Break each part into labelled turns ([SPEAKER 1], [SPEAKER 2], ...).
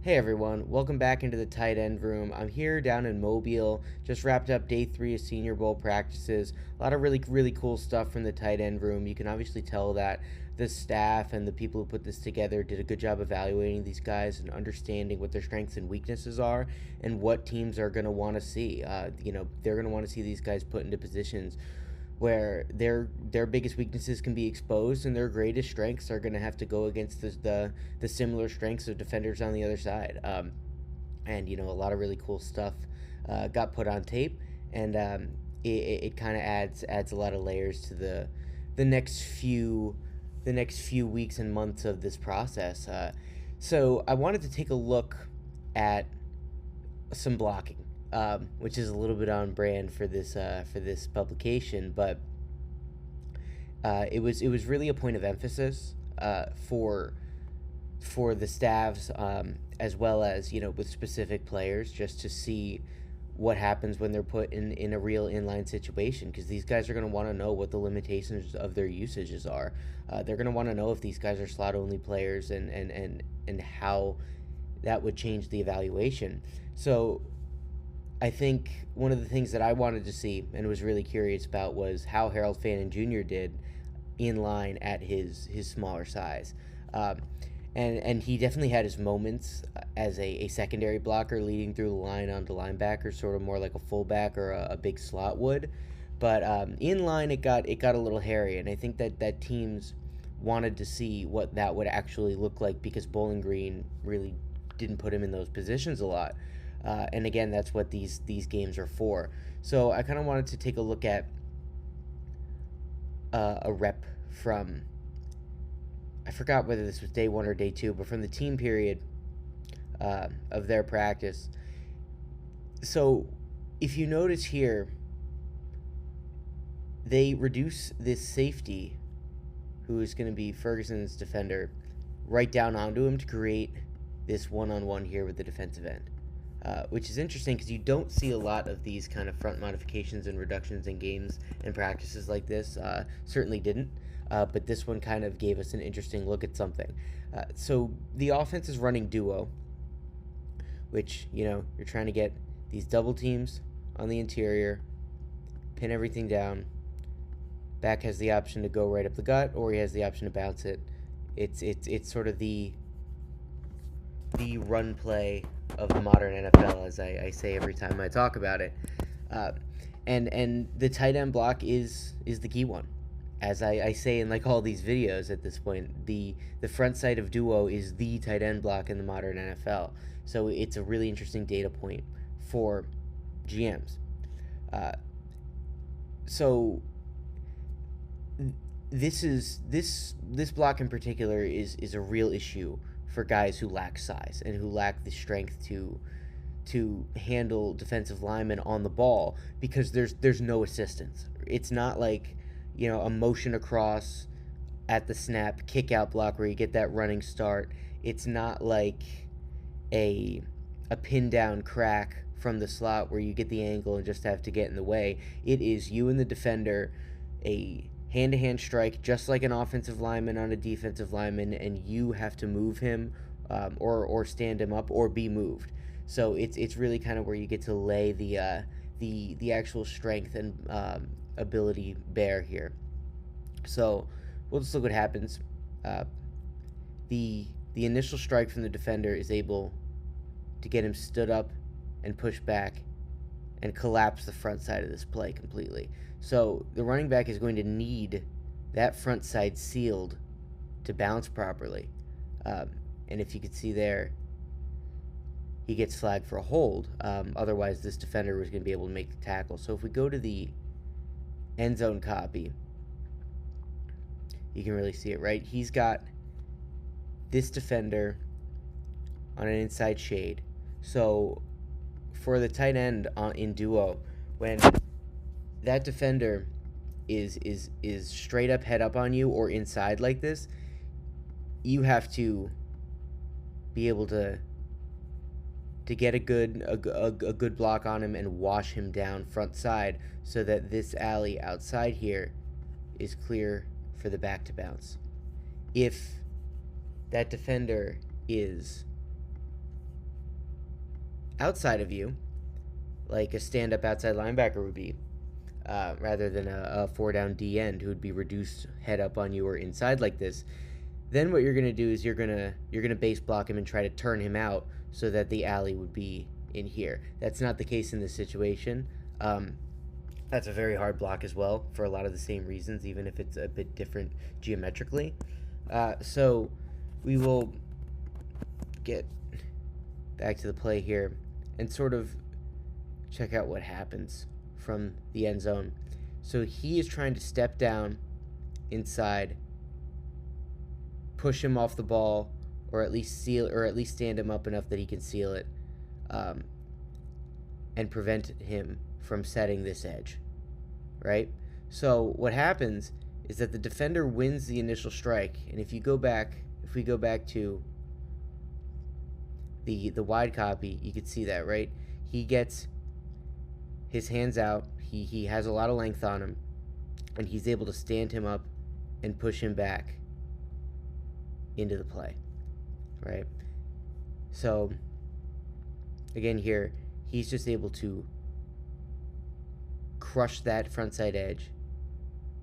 [SPEAKER 1] Hey everyone, welcome back into the tight end room. I'm here down in Mobile. Just wrapped up day 3 of Senior Bowl practices. A lot of really cool stuff from the tight end room. You can obviously tell that the staff and the people who put this together did a good job evaluating these guys and understanding what their strengths and weaknesses are and what teams are going to want to see. They're going to want to see these guys put into positions where their biggest weaknesses can be exposed and their greatest strengths are going to have to go against the similar strengths of defenders on the other side. And a lot of really cool stuff got put on tape, and it kind of adds a lot of layers to the next few the next few weeks and months of this process. So I wanted to take a look at some blocking, which is a little bit on brand for this publication, but it was really a point of emphasis for the staffs, as well as with specific players, just to see what happens when they're put in a real inline situation, because these guys are going to want to know what the limitations of their usages are. They're going to want to know if these guys are slot only players, and how that would change the evaluation. So I think one of the things that I wanted to see and was really curious about was how Harold Fannin Jr. did in line at his smaller size. Um, and he definitely had his moments as a secondary blocker leading through the line onto linebacker, sort of more like a fullback or a big slot would. But in line, it got a little hairy, and I think that teams wanted to see what that would actually look like, because Bowling Green really didn't put him in those positions a lot. And again, that's what these games are for. So I kind of wanted to take a look at a rep from, I forgot whether this was day 1 or day 2, but from the team period of their practice. So if you notice here, they reduce this safety, who is going to be Ferguson's defender, right down onto him to create this one-on-one here with the defensive end. Which is interesting because you don't see a lot of these kind of front modifications and reductions in games and practices like this. Certainly didn't, but this one kind of gave us an interesting look at something. So the offense is running duo, which, you're trying to get these double teams on the interior, pin everything down. Back has the option to go right up the gut, or he has the option to bounce it. It's sort of the run play of the modern NFL, as I say every time I talk about it. Uh, and the tight end block is the key one. As I say in like all these videos at this point, the front side of duo is the tight end block in the modern NFL. So it's a really interesting data point for GMs. Uh, so this block in particular is a real issue for guys who lack size and who lack the strength to handle defensive linemen on the ball, because there's no assistance. It's not like, a motion across at the snap kick out block where you get that running start. It's not like a pin down crack from the slot where you get the angle and just have to get in the way. It is you and the defender, a hand-to-hand strike, just like an offensive lineman on a defensive lineman, and you have to move him, or stand him up or be moved. So it's really kind of where you get to lay the actual strength and ability bare here. So we'll just look what happens. Uh, the initial strike from the defender is able to get him stood up and pushed back and collapse the front side of this play completely. So the running back is going to need that front side sealed to bounce properly. And if you could see there, he gets flagged for a hold. Otherwise, this defender was going to be able to make the tackle. So if we go to the end zone copy, you can really see it, right? He's got this defender on an inside shade. So for the tight end in duo, when that defender is straight up head up on you or inside like this, you have to be able to get a good block on him and wash him down front side, so that this alley outside here is clear for the back to bounce. If that defender is outside of you, like a stand-up outside linebacker would be, rather than a four-down D end who would be reduced head up on you or inside like this, then what you're gonna do is you're gonna base block him and try to turn him out so that the alley would be in here. That's not the case in this situation. That's a very hard block as well for a lot of the same reasons, even if it's a bit different geometrically. So we will get back to the play here and sort of check out what happens from the end zone. So he is trying to step down inside, push him off the ball, or at least stand him up enough that he can seal it, and prevent him from setting this edge, right? So what happens is that the defender wins the initial strike, and if we go back to the wide copy, you could see that, right? He gets his hands out, he has a lot of length on him, and he's able to stand him up and push him back into the play, right? So again here, he's just able to crush that front side edge,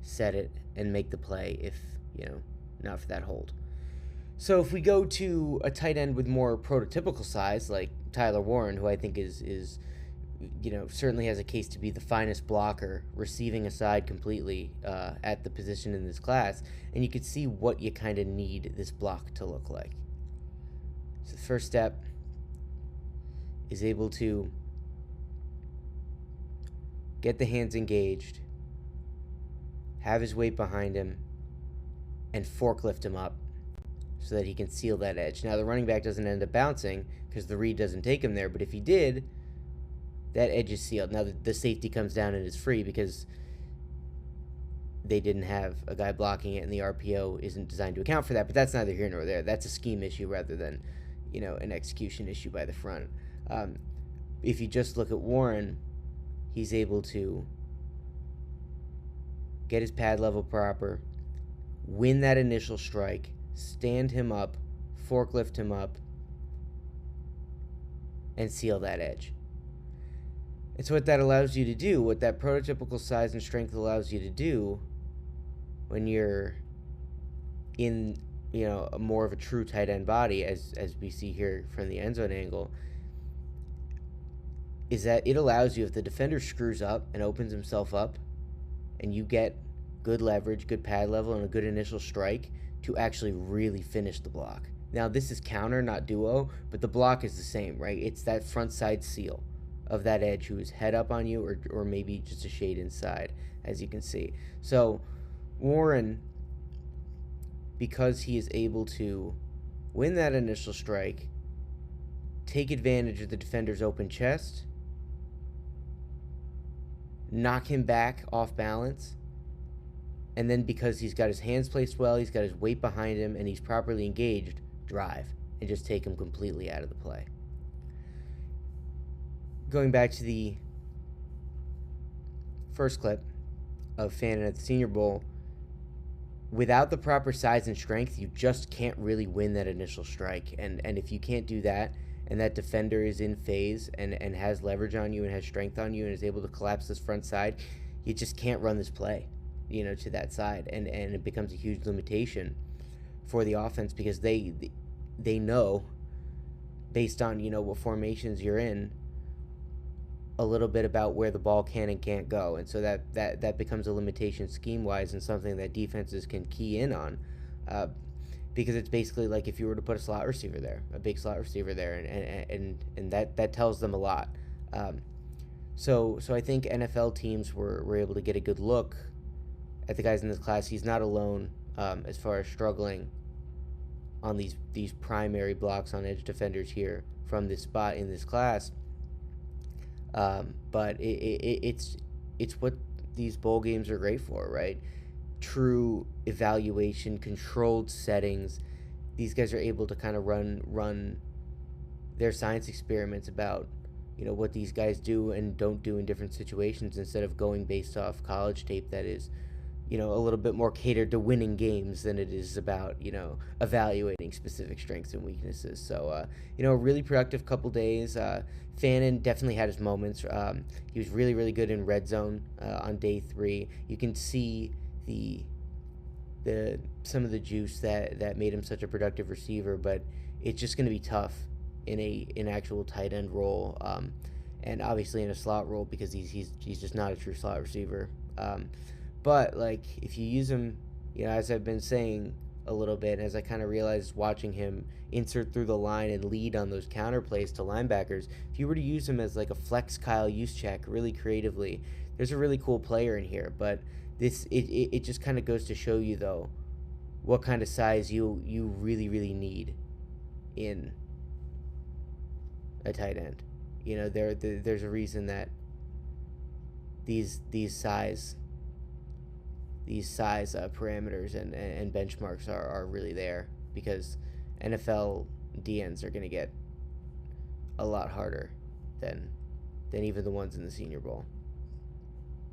[SPEAKER 1] set it, and make the play if, not for that hold. So if we go to a tight end with more prototypical size, like Tyler Warren, who I think is certainly has a case to be the finest blocker, receiving aside completely at the position in this class, and you could see what you kind of need this block to look like. So the first step is able to get the hands engaged, have his weight behind him, and forklift him up so that he can seal that edge. Now, the running back doesn't end up bouncing because the read doesn't take him there, but if he did, that edge is sealed. Now, the safety comes down and is free because they didn't have a guy blocking it, and the RPO isn't designed to account for that, but that's neither here nor there. That's a scheme issue rather than, an execution issue by the front. If you just look at Warren, he's able to get his pad level proper, win that initial strike, stand him up, forklift him up, and seal that edge. It's what that allows you to do, what that prototypical size and strength allows you to do when you're in, more of a true tight end body, as we see here from the end zone angle, is that it allows you, if the defender screws up and opens himself up, and you get good leverage, good pad level, and a good initial strike, to actually really finish the block. Now, this is counter, not duo, but the block is the same, right? It's that front side seal of that edge who is head up on you or maybe just a shade inside, as you can see. So Warren, because he is able to win that initial strike, take advantage of the defender's open chest, knock him back off balance, and then because he's got his hands placed well, he's got his weight behind him, and he's properly engaged, drive and just take him completely out of the play. Going back to the first clip of Fannin at the Senior Bowl, without the proper size and strength, you just can't really win that initial strike. And if you can't do that, and that defender is in phase and has leverage on you and has strength on you and is able to collapse this front side, you just can't run this play, to that side. And it becomes a huge limitation for the offense because they know, based on, what formations you're in, a little bit about where the ball can and can't go. And so that becomes a limitation scheme-wise and something that defenses can key in on. Because it's basically like if you were to put a slot receiver there, a big slot receiver there, and that tells them a lot. So I think NFL teams were able to get a good look at the guys in this class. He's not alone as far as struggling on these primary blocks on edge defenders here from this spot in this class. But it's what these bowl games are great for, right? True evaluation, controlled settings. These guys are able to kind of run their science experiments about, what these guys do and don't do in different situations instead of going based off college tape that is a little bit more catered to winning games than it is about, evaluating specific strengths and weaknesses. So, a really productive couple days. Fannin definitely had his moments. He was really, really good in red zone on day 3. You can see the some of the juice that made him such a productive receiver, but it's just going to be tough in an actual tight end role, and obviously in a slot role because he's just not a true slot receiver. But like if you use him, as I've been saying a little bit, as I kind of realized watching him insert through the line and lead on those counter plays to linebackers, if you were to use him as like a flex Kyle Juszczyk really creatively, there's a really cool player in here. But it just kind of goes to show you though what kind of size you really really need in a tight end. There's a reason that these these size these size parameters and benchmarks are really there, because NFL DNs are going to get a lot harder than even the ones in the Senior Bowl.